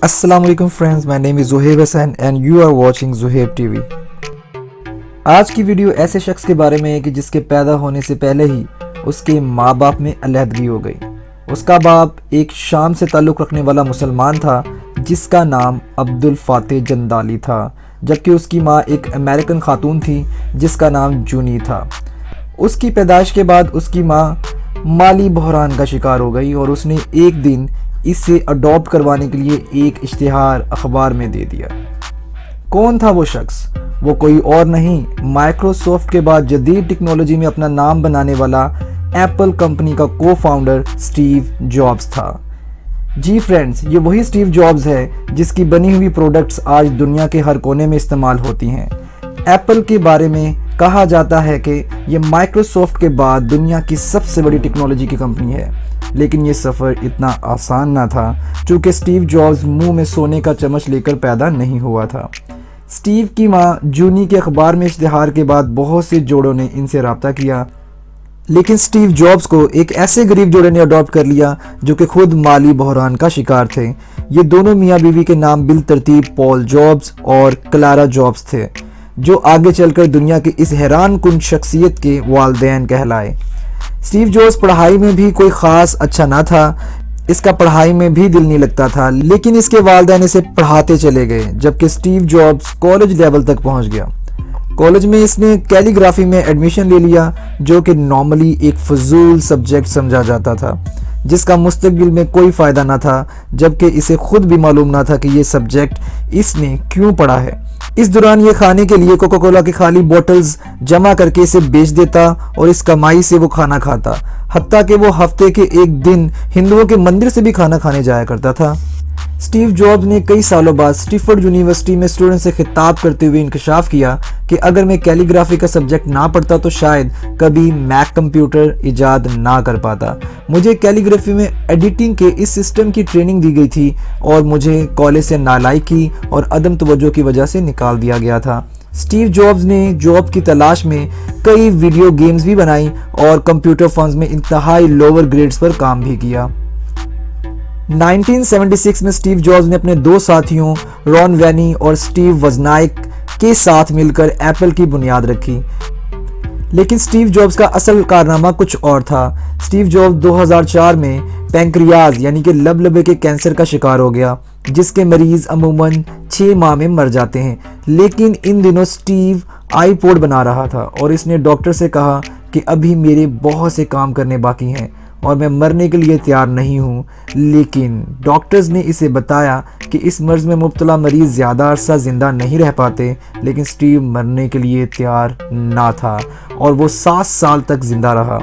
السلام علیکم friends, my name is Zohaib Hussain and you are watching Zohaib TV. آج کی ویڈیو ایسے شخص کے بارے میں ہے کہ جس کے پیدا ہونے سے پہلے ہی اس کے ماں باپ میں علیحدگی ہو گئی۔ اس کا باپ ایک شام سے تعلق رکھنے والا مسلمان تھا جس کا نام عبدالفاتح جندالی تھا، جبکہ اس کی ماں ایک امریکن خاتون تھی جس کا نام جونی تھا۔ اس کی پیدائش کے بعد اس کی ماں مالی بحران کا شکار ہو گئی اور اس نے ایک دن اسے اڈاپٹ کروانے کے لیے ایک اشتہار اخبار میں دے دیا۔ کون تھا وہ شخص؟ وہ کوئی اور نہیں، مائکروسافٹ کے بعد جدید ٹیکنالوجی میں اپنا نام بنانے والا ایپل کمپنی کا کو فاؤنڈر اسٹیو جابز تھا۔ جی فرینڈز، یہ وہی اسٹیو جابز ہے جس کی بنی ہوئی پروڈکٹس آج دنیا کے ہر کونے میں استعمال ہوتی ہیں۔ ایپل کے بارے میں کہا جاتا ہے کہ یہ مائکروسافٹ کے بعد دنیا کی سب سے بڑی ٹیکنالوجی کی کمپنی ہے، لیکن یہ سفر اتنا آسان نہ تھا چونکہ اسٹیو جابز منہ میں سونے کا چمچ لے کر پیدا نہیں ہوا تھا۔ اسٹیو کی ماں جونی کے اخبار میں اشتہار کے بعد بہت سے جوڑوں نے ان سے رابطہ کیا، لیکن اسٹیو جابز کو ایک ایسے غریب جوڑے نے اڈاپٹ کر لیا جو کہ خود مالی بحران کا شکار تھے۔ یہ دونوں میاں بیوی کے نام بالترتیب پال جابز اور کلارا جابز تھے، جو آگے چل کر دنیا کی اس حیران کن شخصیت کے والدین کہلائے۔ اسٹیو جابز پڑھائی میں بھی کوئی خاص اچھا نہ تھا، اس کا پڑھائی میں بھی دل نہیں لگتا تھا، لیکن اس کے والدین اسے پڑھاتے چلے گئے جبکہ اسٹیو جابز کالج لیول تک پہنچ گیا۔ کالج میں اس نے کیلی گرافی میں ایڈمیشن لے لیا، جو کہ نارملی ایک فضول سبجیکٹ سمجھا جاتا تھا جس کا مستقبل میں کوئی فائدہ نہ تھا، جبکہ اسے خود بھی معلوم نہ تھا کہ یہ سبجیکٹ اس نے کیوں پڑھا ہے۔ اس دوران یہ کھانے کے لیے کوکا کولا کی خالی بوٹلز جمع کر کے اسے بیچ دیتا اور اس کمائی سے وہ کھانا کھاتا، حتیٰ کہ وہ ہفتے کے ایک دن ہندوؤں کے مندر سے بھی کھانا کھانے جایا کرتا تھا۔ اسٹیو جابز نے کئی سالوں بعد اسٹیفورڈ یونیورسٹی میں اسٹوڈنٹ سے خطاب کرتے ہوئے انکشاف کیا کہ اگر میں کیلی گرافی کا سبجیکٹ نہ پڑھتا تو شاید کبھی میک کمپیوٹر ایجاد نہ کر پاتا۔ مجھے کیلی گرافی میں ایڈیٹنگ کے اس سسٹم کی ٹریننگ دی گئی تھی اور مجھے کالج سے نالائکی اور عدم توجہ کی وجہ سے نکال دیا گیا تھا۔ اسٹیو جابز نے جاب کی تلاش میں کئی ویڈیو گیمز بھی بنائی اور کمپیوٹر فرمز میں انتہائی لوور گریڈز پر کام بھی کیا۔ 1976 میں اسٹیو جابز نے اپنے دو ساتھیوں رون وینی اور اسٹیو وزنائک کے ساتھ مل کر ایپل کی بنیاد رکھی، لیکن اسٹیو جابز کا اصل کارنامہ کچھ اور تھا۔ اسٹیو جابز 2004 میں پینکریاز یعنی کہ لبے کے کینسر کا شکار ہو گیا، جس کے مریض عموماً 6 ماہ میں مر جاتے ہیں، لیکن ان دنوں اسٹیو آئی پوڈ بنا رہا تھا اور اس نے ڈاکٹر سے کہا کہ ابھی میرے بہت سے کام کرنے باقی ہیں اور میں مرنے کے لیے تیار نہیں ہوں، لیکن ڈاکٹرز نے اسے بتایا کہ اس مرض میں مبتلا مریض زیادہ عرصہ زندہ نہیں رہ پاتے، لیکن اسٹیو مرنے کے لیے تیار نہ تھا اور وہ 7 سال تک زندہ رہا۔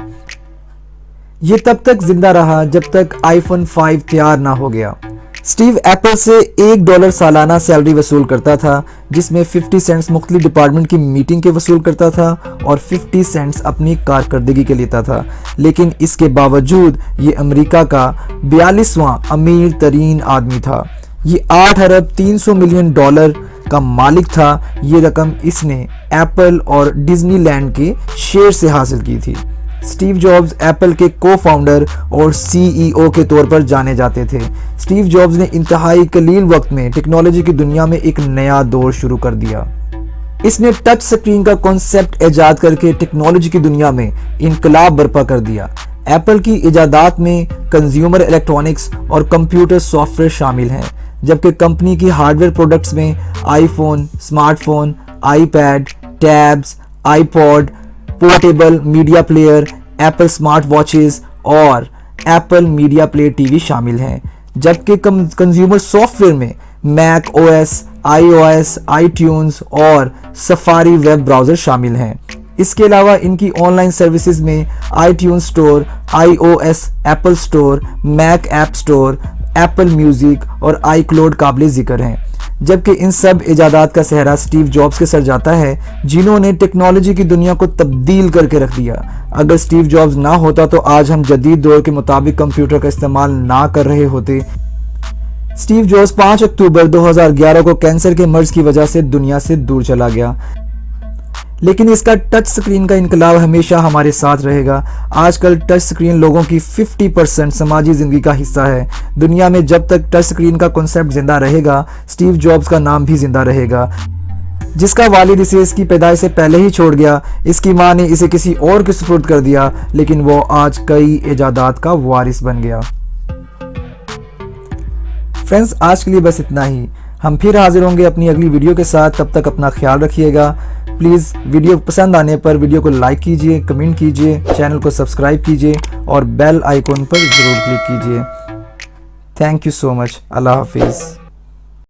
یہ تب تک زندہ رہا جب تک آئی فون 5 تیار نہ ہو گیا۔ اسٹیو ایپل سے $1 سالانہ سیلری وصول کرتا تھا، جس میں 50 سینٹس مختلف ڈپارٹمنٹ کی میٹنگ کے وصول کرتا تھا اور 50 سینٹس اپنی کارکردگی کے لیتا تھا، لیکن اس کے باوجود یہ امریکہ کا 42واں امیر ترین آدمی تھا۔ یہ $8.3 ارب کا مالک تھا۔ یہ رقم اس نے ایپل اور ڈزنی لینڈ کے شیئر سے حاصل کی تھی۔ اسٹیو جابز ایپل کے کو فاؤنڈر اور CEO کے طور پر جانے جاتے تھے۔ اسٹیو جابز نے انتہائی قلیل وقت میں ٹیکنالوجی کی دنیا میں ایک نیا دور شروع کر دیا۔ اس نے ٹچ سکرین کا کانسیپٹ ایجاد کر کے ٹیکنالوجی کی دنیا میں انقلاب برپا کر دیا۔ ایپل کی ایجادات میں کنزیومر الیکٹرانکس اور کمپیوٹر سافٹ ویئر شامل ہیں، جبکہ کمپنی کی ہارڈ ویئر پروڈکٹس میں iPhone, smartphone, iPad, tabs, iPod, portable media player, Apple smart watches اور Apple media player TV شامل ہیں، جبکہ کنزیومر سافٹ ویئر میں میک او ایس، آئی او ایس، آئی ٹیونز اور Safari web browser شامل ہیں۔ اس کے علاوہ ان کی آن لائن سروسز میں iTunes store, iOS Apple store, Mac app store, Apple music اور آئی کلوڈ قابل ذکر ہیں، جبکہ ان سب ایجادات کا سہرا اسٹیو جابز کے سر جاتا ہے، جنہوں نے ٹیکنالوجی کی دنیا کو تبدیل کر کے رکھ دیا۔ اگر اسٹیو جابز نہ ہوتا تو آج ہم جدید دور کے مطابق کمپیوٹر کا استعمال نہ کر رہے ہوتے۔ اسٹیو جابز 5 اکتوبر 2011 کو کینسر کے مرض کی وجہ سے دنیا سے دور چلا گیا۔ لیکن اس کا ٹچ سکرین کا انقلاب ہمیشہ ہمارے ساتھ رہے گا۔ آج کل ٹچ سکرین لوگوں کی 50% سماجی زندگی کا حصہ ہے۔ دنیا میں جب تک ٹچ سکرین کا کنسیپٹ زندہ رہے گا، اسٹیو جابز کا نام بھی زندہ رہے گا، جس کا والد اسے اس کی پیدائش سے پہلے ہی چھوڑ گیا۔ اس کی ماں نے اسے کسی اور کے سپرد کر دیا، لیکن وہ آج کئی ایجادات کا وارث بن گیا۔ فرینڈز، آج کے لیے بس اتنا ہی۔ ہم پھر حاضر ہوں گے اپنی اگلی ویڈیو کے ساتھ۔ تب تک اپنا خیال رکھیے گا۔ پلیز ویڈیو پسند آنے پر ویڈیو کو لائک کیجئے، کمنٹ کیجئے، چینل کو سبسکرائب کیجئے اور بیل آئیکن پر ضرور کلک کیجئے۔ تھینک یو سو مچ۔ اللہ حافظ۔